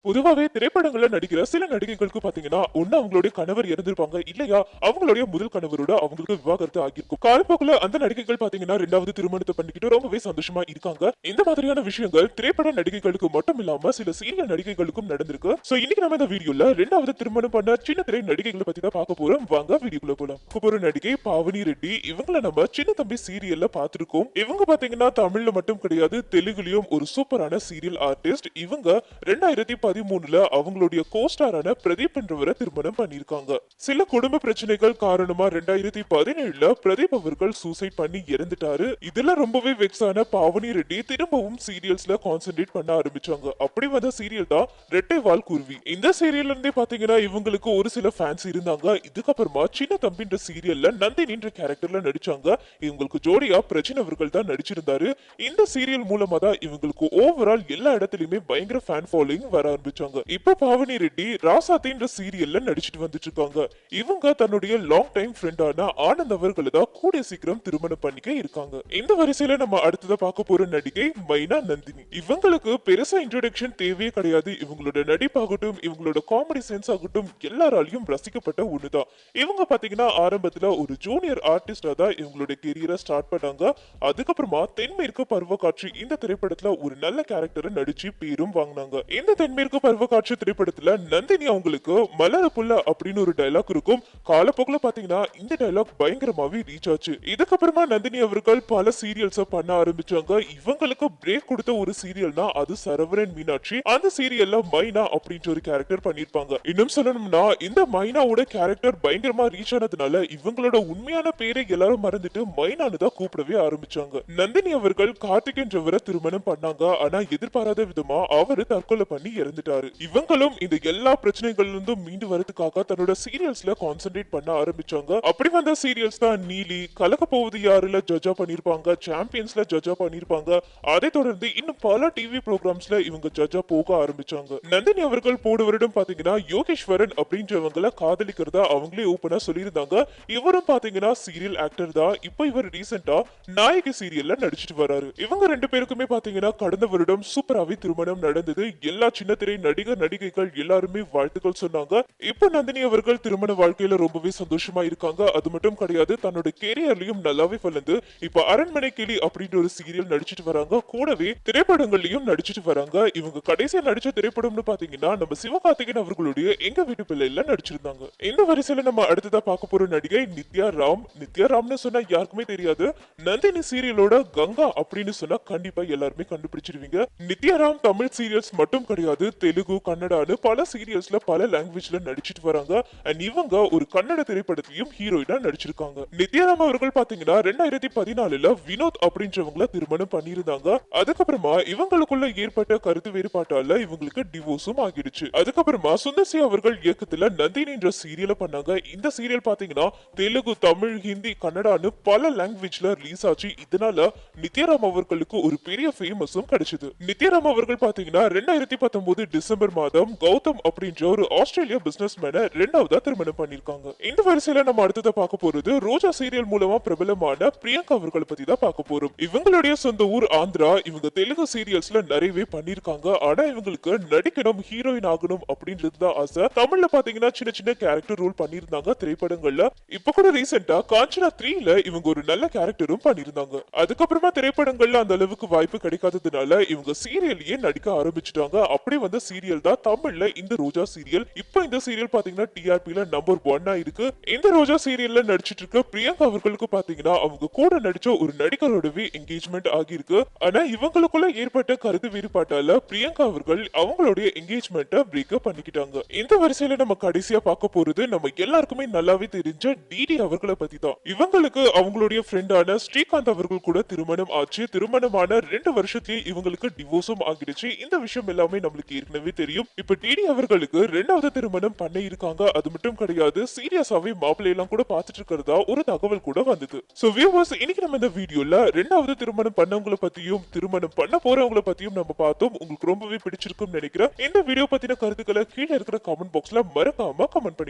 பொதுவாவே திரைப்படங்கள்ல நடிக்கிற சில நடிகைகளுக்கு பாத்தீங்கன்னா, ஒண்ணு அவங்களுடைய கணவர் இறந்திருப்பாங்க. இல்லையா அவங்களுடைய முதல் கணவரோட அவங்களுக்கு விவாகரத்து ஆகியிருக்கும். காலப்போக்குல அந்த நடிகைகள் பாத்தீங்கன்னா 2வது திருமணத்தை பண்ணிக்கிட்டு ரொம்பவே சந்தோஷமா இருக்காங்க. இந்த மாதிரியான விஷயங்கள் திரைப்பட நடிகைகளுக்கு மட்டும் இல்லாம சில சீரியல் நடிகைகளுக்கும் நடந்திருக்கு. சோ இன்னைக்கு நம்ம இந்த வீடியோல 2வது திருமணம் பண்ண சின்ன திரை நடிகைகளை பத்தி தான் பார்க்க போறோம். வாங்க வீடியோக்குள்ள போலாம். ஒரு நடிகை பாவனி ரெட்டி. இவங்கள நம்ம சின்ன தம்பி சீரியல்ல பார்த்திருக்கோம். இவங்க பாத்தீங்கன்னா தமிழ்ல மட்டும் கிடையாது, தெலுங்குலயும் ஒரு சூப்பரான சீரியல் ஆர்டிஸ்ட். இவங்க 2013ல அவங்களுடைய கோஸ்டாரான பிரதீப் என்றவரை திருமணம் பண்ணிருக்காங்க. சில குடும்ப பிரச்சனைகள் காரணமா 2017ல பிரதீப் அவர்கள் சூசைட் பண்ணி இறந்துட்டாரு. இதுல ரொம்பவே வெக்ஸான பாவனி ரெட்டி திரும்பவும் சீரியல்ஸ்ல கான்சென்ட்ரேட் பண்ண ஆரம்பிச்சாங்க. அப்படி வந்த சீரியல் தான் ரெட்டை வால் குருவி. இந்த சீரியல்ல இருந்தே பாத்தீங்கன்னா இவங்களுக்கு ஒரு சில ஃபேன்ஸ் இருந்தாங்க. இதுக்கப்புறமா சின்ன தம்பின்ற சீரியல்ல நந்தினின்ற கேரக்டர்ல நடிச்சாங்க. இவங்களுக்கு ஜோடியா பிரச்சனை அவர்கள் தான் நடிச்சிருந்தாரு. இந்த சீரியல் மூலமா தான் இவங்களுக்கு ஓவரால் எல்லா இடத்துலயுமே பயங்கர ஃபேன் ஃபாலோயிங் வர ஆரம்பிச்சாங்க. இப்ப பாவனி ரெட்டி ராசாத்தின்ற சீரியல்ல நடிச்சிட்டு வந்துட்டு இருக்காங்க. இவங்க தன்னுடைய லாங் டைம் ஃப்ரெண்டான ஆனந்த் அவர்களை தான் கூடிய சீக்கிரம் திருமணம் பண்ணிக்க இருக்காங்க. இந்த வரிசையில நம்ம அடுத்ததா பார்க்க போற நடிகை மைனா நந்தினி. இவங்களுக்கு பெருசா இன்ட்ரோடக்ஷன் தேவையே கிடையாது. இவங்களோட நடிப்பாகட்டும், இவங்களோட காமெடி சென்ஸ் ஆகட்டும் எல்லாராலையும் ரசிக்கப்பட்ட ஒண்ணுதான். இவங்க பாத்தீங்கன்னா ஆரம்பத்துல ஒரு ஜூனியர் ஆர்டிஸ்டா தான் இவங்களோட கெரியரை ஸ்டார்ட் பண்ணாங்க. அதுக்கப்புறமா தென்மேற்கு பருவக்காட்சி இந்த திரைப்படத்துல ஒரு நல்ல கேரக்டரை நடிச்சு பேரும் வாங்கினாங்க. இந்த தென்மேற்கு பருவக்காட்சி திரைப்படத்துல நந்தினி அவங்களுக்கு மலர புல்ல அப்படின்னு ஒரு டைலாக் இருக்கும். காலப்போக்குல பாத்தீங்கன்னா இந்த டைலாக் பயங்கரமாவே ரீச் ஆச்சு. இதுக்கப்புறமா நந்தினி அவர்கள் பல சீரியல்ஸ் பண்ண ஆரம்பிச்சாங்க. இவங்களுக்கு பிரேக் கொடுத்த ஒரு சீரியல்னா அது சரவணன் மீனாட்சி. அந்த சீரியல்ல மைனா அப்படின்ற ஒரு கேரக்டர் பண்ணிருப்பாங்க. இன்னும் சொல்லணும்னா இந்த மைனாவோட கேரக்டர் பயங்கரமா ரீச் ஆனதுனால இவங்களோட உண்மையான பேரை எல்லாரும் மறந்துட்டு மைனான்னு தான் கூப்பிடவே ஆரம்பிச்சாங்க. நந்தினி அவர்கள் கார்த்திக் என்றவரை திருமணம் பண்ணாங்க. ஆனா எதிர்பாராத விதமா அவரு தற்கொலை பண்ணி இறந்துட்டாரு. இவங்களும் இந்த எல்லா பிரச்சனைகள்ல இருந்தும் மீண்டு வரதுக்காக தன்னோட சீரியல்ஸ்ல கான்சென்ட்ரேட் பண்ண ஆரம்பிச்சாங்க. அப்படி வந்த சீரியல்ஸ் தான் நீலி, கலக்க போவது யாருல ஜட்ஜா பண்ணிருப்பாங்க, சாம்பியன்ஸ்ல ஜட்ஜா பண்ணிருப்பாங்க. அதை தொடர்ந்து இன்னும் பல டிவி ப்ரோகிராம்ஸ்ல இவங்க ஜட்ஜா போக ஆரம்பிச்சாங்க. நந்தினி அவர்கள் போன வருடம் பாத்தீங்கன்னா யோகேஸ்வரன் அப்படின்றவங்கள காதலிக்கிறதா அவங்களே ஓபனா சொல்லியிருந்தாங்க. இவரும் பாத்தீங்கன்னா சீரியல் ஆக்டர் தான். இப்போ இவர் ரீசெண்டா நாயகி சீரியல்ல நடிச்சிட்டு வராரு. இவங்க ரெண்டு பேருக்குமே பாத்தீங்கன்னா கடந்த வருடம் சூப்பராவே திருமணம் நடந்தது. எல்லா சின்ன திரை நடிகர் நடிகைகள் எல்லாருமே வாழ்த்துக்கள் சொன்னாங்க. இப்போ நந்தினி அவர்கள் திருமண வாழ்க்கையில ரொம்பவே சந்தோஷமா இருக்காங்க. அது மட்டும் கிடையாது, தன்னோட கேரியர்லயும் நல்லாவே வளர்ந்து இப்போ அரண்மனை கிளி அப்படின்ற ஒரு சீரியல் நடிச்சிட்டு வராங்க. கூடவே திரைப்படங்கள்லயும் நடிச்சிட்டு வராங்க. இவங்க கடைசியா நடிச்ச திரைப்படம்னு பாத்தீங்கன்னா நம்ம சிவகார்த்திகேயன் அவர்களுடைய எங்க வீட்டு பிள்ளைல நடிச்சிருந்தாங்க. இந்த வரிசையில நம்ம அடுத்ததா பார்க்க போற நடிகை நித்யா ராம். நித்யா ராம்னு சொன்னா யாருக்குமே தெரியாது. நந்தினி சீரியலோட கங்கா அப்படின்னு சொன்னா கண்டிப்பா எல்லாருமே கண்டுபிடிச்சிருவீங்க. நித்யா ராம் தமிழ் சீரியல்ஸ் மட்டும் கிடையாது, தெலுங்கு, கன்னடான்னு பல சீரியல்ஸ்ல பல லாங்குவேஜ்ல நடிச்சிட்டு வராங்க. அண்ட் இவங்க ஒரு கன்னட திரைப்படத்திலையும் ஹீரோயினா நடிச்சிருக்காங்க. நித்யாராம் அவர்கள் பாத்தீங்கன்னா 2014ல வினோத் அப்படின்றவங்கள திருமணம் பண்ணியிருந்தாங்க. அதுக்கப்புறமா இவங்களுக்குள்ள ஏற்பட்ட கருத்து வேறுபாட்டால இவங்களுக்கு டிவோர்ஸும் ஆகிடுச்சு. அதுக்கப்புறமா சுந்தர் சி அவர்கள் இயக்கத்துல நந்தினின்ற சீரியல பண்ணாங்க. இந்த சீரியல் பாத்தீங்கன்னா தெலுங்கு, தமிழ், ஹிந்தி, கன்னடான்னு பல லாங்குவேஜ்ல ரிலீஸ் ஆச்சு. இதனால நித்யாராம் அவர்களுக்கு ஒரு பெரிய ஃபேமஸும் கிடைச்சது. நித்யாராம் அவர்கள் பாத்தீங்கன்னா 2019 டிசம்பர் மாதம் கௌதம் அப்படின்ற ஒரு ஆஸ்திரேலியா பிசினஸ் மேன 2வதா திருமணம் பண்ணிருக்காங்க. இந்த வரிசையில நம்ம அடுத்ததா பார்க்க போறது ரோஜா சீரியல் மூலமா பிரபலமான பிரியங்கா அவர்களை பத்தி தான் பார்க்க போறோம். இவங்களுடைய சொந்த ஊர் ஆந்திரா. இவங்க தெலுங்கு சீரியல்ஸ்ல நிறையவே பண்ணிருக்காங்க. ஆனா இவங்களுக்கு நடிக்கணும், ஹீரோயின் ஆகணும் அப்படின்றது தான் ஆசை. தமிழ்ல பாத்தீங்கன்னா சின்ன சின்ன கேரக்டர் ரோல் பண்ணிருந்தாங்க திரைப்படங்கள்ல. இப்ப கூட ரீசெண்டா காஞ்சனா 3ல இவங்க ஒரு நல்ல கேரக்டரும் பண்ணிருந்தாங்க. அதுக்கப்புறமா திரைப்படங்கள்ல அந்த அளவுக்கு வாய்ப்பு கிடைக்காததுனால இவங்க சீரியல்லயே நடிக்க ஆரம்பிச்சிட்டாங்க. அப்படி வந்த சீரியல் தான் தமிழ்ல இந்த ரோஜா சீரியல். இப்போ இந்த சீரியல் பாத்தீங்கன்னா டிஆர்பில நம்பர் 1 இருக்கு. இந்த ரோஜா சீரியல்ல நடிச்சிட்டு இருக்க பிரியங்கா அவர்களுக்கு பாத்தீங்கன்னா அவங்க கூட நடிச்ச ஒரு நடிகரோடவே என்கேஜ்மெண்ட் ஆகியிருக்கு. ஆனா இவங்களுக்குள்ள ஏற்பட்ட கருத்து வேறுபாட்டால பிரியங்கா அவர்கள் அவங்களுடைய என்கேஜ்மெண்ட்டை பிரேக்கப் பண்ணிக்கிட்டாங்க. இந்த வரிசையில நம்ம கடைசியா பார்க்க போறது நம்ம எல்லாருக்குமே நல்லாவே தெரிஞ்ச டிடி அவர்களை பத்தி தான். இவங்களுக்கு அவங்களுடைய ஃப்ரெண்டான ஸ்ரீகாந்த் அவர்கள் கூட திருமணம் ஆச்சு. திருமணமான 2 வருஷத்திலேயே இவங்களுக்கு டிவோர்ஸும் ஆகிடுச்சு. இந்த விஷயம் எல்லாமே நம்மளுக்கு ஏற்கனவே தெரியும். இப்ப டிடி அவர்களுக்கு 2வது திருமணம் பண்ண இருக்காங்க. அது மட்டும் கிடையாது, சீரியஸாவே மாப்பிள்ளை எல்லாம் கூட பாத்துட்டு இருக்கிறதா ஒரு தகவல் கூட வந்தது. சோ வியூவர்ஸ், இன்னைக்கு நம்ம இந்த வீடியோல 2வது திருமணம் பண்ணவங்கள பத்தியும் திருமணம் பண்ண போறவங்கள பத்தியும் நம்ம பார்த்தோம். உங்களுக்கு ரொம்பவே பிடிச்சிருக்கும்னு நினைக்கிறேன். இந்த வீடியோ பத்தின கருத்துக்களை கீழே இருக்கிற கமெண்ட் பாக்ஸ்ல மறக்காம கமெண்ட் பண்ணி